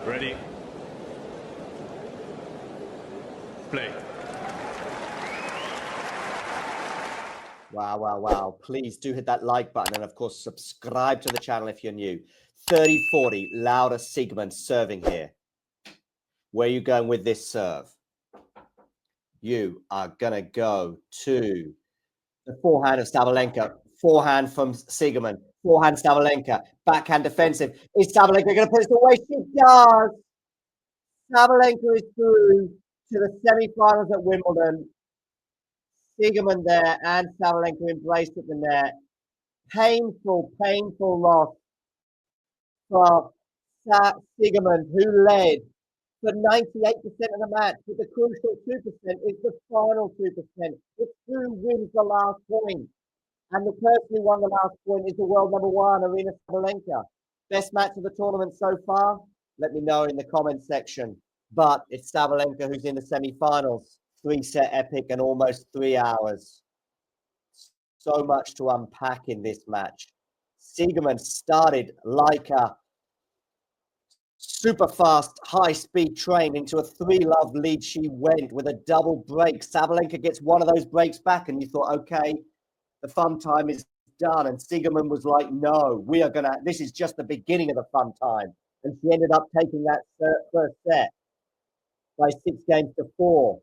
Ready. Play. Wow, wow, wow. Please do hit that like button and, of course, subscribe to the channel if you're new. 30-40, Laura Siegemund serving here. Where are you going with this serve? You are going to go to the forehand of Sabalenka. Forehand from Siegemund. Forehand Sabalenka. Backhand defensive. Is Sabalenka going to put it away? She does. Sabalenka is through to the semi-finals at Wimbledon. Siegemund there and Sabalenka embraced at the net. Painful, painful loss for Siegemund, who led for 98% of the match, but the crucial 2% is the final 2%. It's who wins the last point. And the person who won the last point is the world number one, Aryna Sabalenka. Best match of the tournament so far? Let me know in the comments section. But it's Sabalenka who's in the semi-finals. 3-set epic and almost 3 hours. So much to unpack in this match. Siegemund started like a super fast, high-speed train into a 3-love lead. She went with a double break. Sabalenka gets one of those breaks back, and you thought, okay, the fun time is done. And Siegemund was like, no, we are going to, this is just the beginning of the fun time. And she ended up taking that first set by 6-4.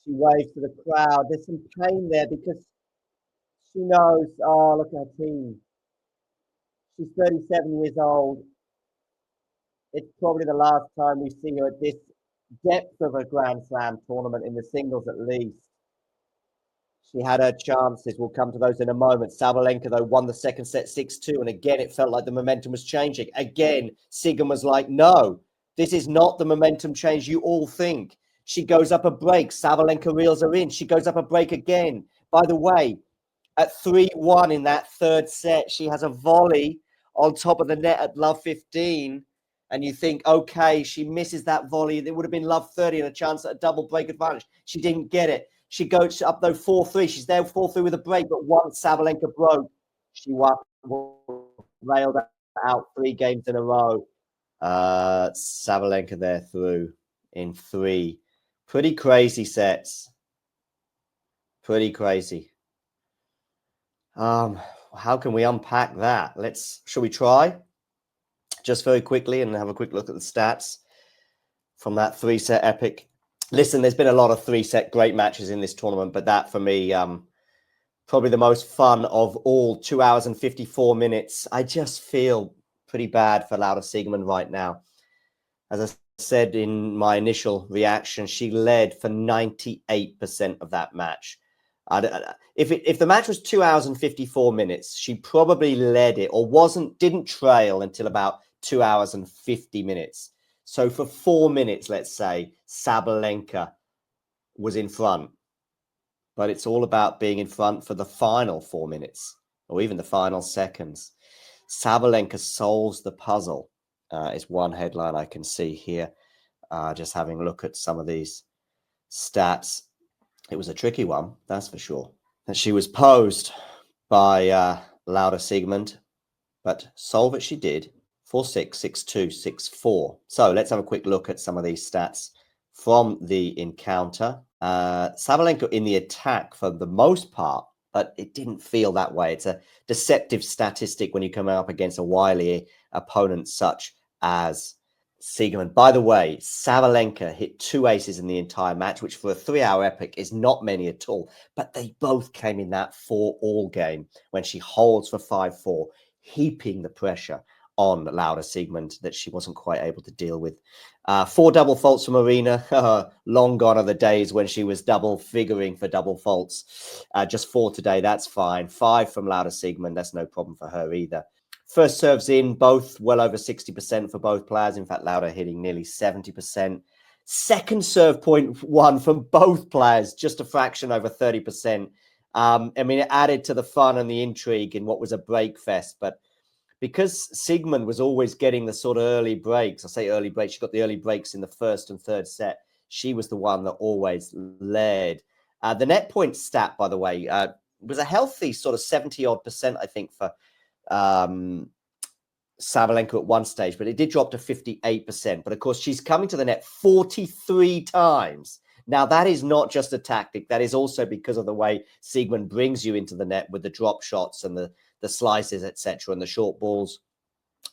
She waves to the crowd. There's some pain there because she knows, oh, look at her team. She's 37 years old. It's probably the last time we see her at this depth of a Grand Slam tournament in the singles at least. She had her chances. We'll come to those in a moment. Sabalenka, though, won the second set 6-2. And again, it felt like the momentum was changing. Again, Siegemund was like, no, this is not the momentum change you all think. She goes up a break. Sabalenka reels her in. She goes up a break again. By the way, at 3-1 in that third set, she has a volley on top of the net at love 15. And you think, okay, she misses that volley. There would have been love 30 and a chance at a double break advantage. She didn't get it. She goes up, though, 4-3. She's there 4-3 with a break. But once Sabalenka broke, she railed out 3 games in a row. Sabalenka there through in 3. Pretty crazy sets. Pretty crazy. How can we unpack that? Shall we try? Just very quickly and have a quick look at the stats from that 3-set epic. Listen, there's been a lot of 3-set great matches in this tournament, but that for me, probably the most fun of all. 2 hours and 54 minutes. I just feel pretty bad for Laura Siegemund right now. As I said in my initial reaction, she led for 98% of that match. If the match was 2 hours and 54 minutes, she probably led it or didn't trail until about 2 hours and 50 minutes. So for 4 minutes, let's say, Sabalenka was in front. But it's all about being in front for the final 4 minutes or even the final seconds. Sabalenka solves the puzzle is one headline I can see here. Just having a look at some of these stats. It was a tricky one, that's for sure. And she was posed by Laura Siegemund, but solve it she did. 4-6, 6-2, 6-4. So let's have a quick look at some of these stats from the encounter. Sabalenka in the attack for the most part, but it didn't feel that way. It's a deceptive statistic when you come up against a wily opponent such as Siegemund. By the way, Sabalenka hit 2 aces in the entire match, which for a 3-hour epic is not many at all. But they both came in that 4-all game when she holds for 5-4, heaping the pressure on Laura Siegemund that she wasn't quite able to deal with. 4 double faults from Aryna. Long gone are the days when she was double figuring for double faults. Just 4 today, that's fine. 5 from Laura Siegemund, that's no problem for her either. First serves in, both well over 60% for both players. In fact, Laura hitting nearly 70%. Second serve point 1 from both players, just a fraction over 30%. I mean, it added to the fun and the intrigue in what was a break fest, but because Siegemund was always getting the sort of early breaks, I say early breaks, she got the early breaks in the first and third set. She was the one that always led. The net point stat, by the way, was a healthy sort of 70-odd%, I think, for Sabalenka at one stage, but it did drop to 58%. But of course, she's coming to the net 43 times. Now, that is not just a tactic. That is also because of the way Siegemund brings you into the net with the drop shots and the slices, etc., and the short balls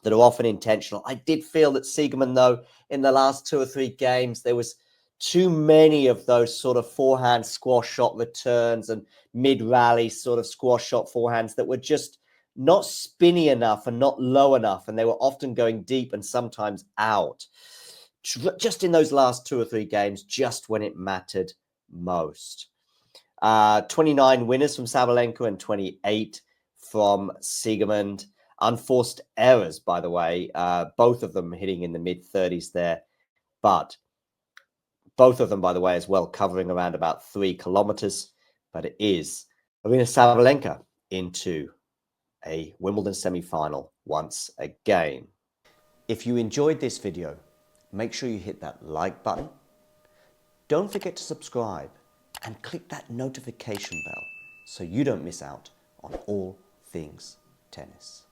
that are often intentional. I did feel that Siegemund, though, in the last 2 or 3 games, there was too many of those sort of forehand squash shot returns and mid-rally sort of squash shot forehands that were just not spinny enough and not low enough, and they were often going deep and sometimes out. Just in those last 2 or 3 games, just when it mattered most. 29 winners from Sabalenka and 28 from Siegemund. Unforced errors, by the way, both of them hitting in the mid-30s there. But both of them, by the way, as well, covering around about 3 kilometers. But it is Aryna Sabalenka into a Wimbledon semi-final once again. If you enjoyed this video, make sure you hit that like button. Don't forget to subscribe and click that notification bell so you don't miss out on all things tennis.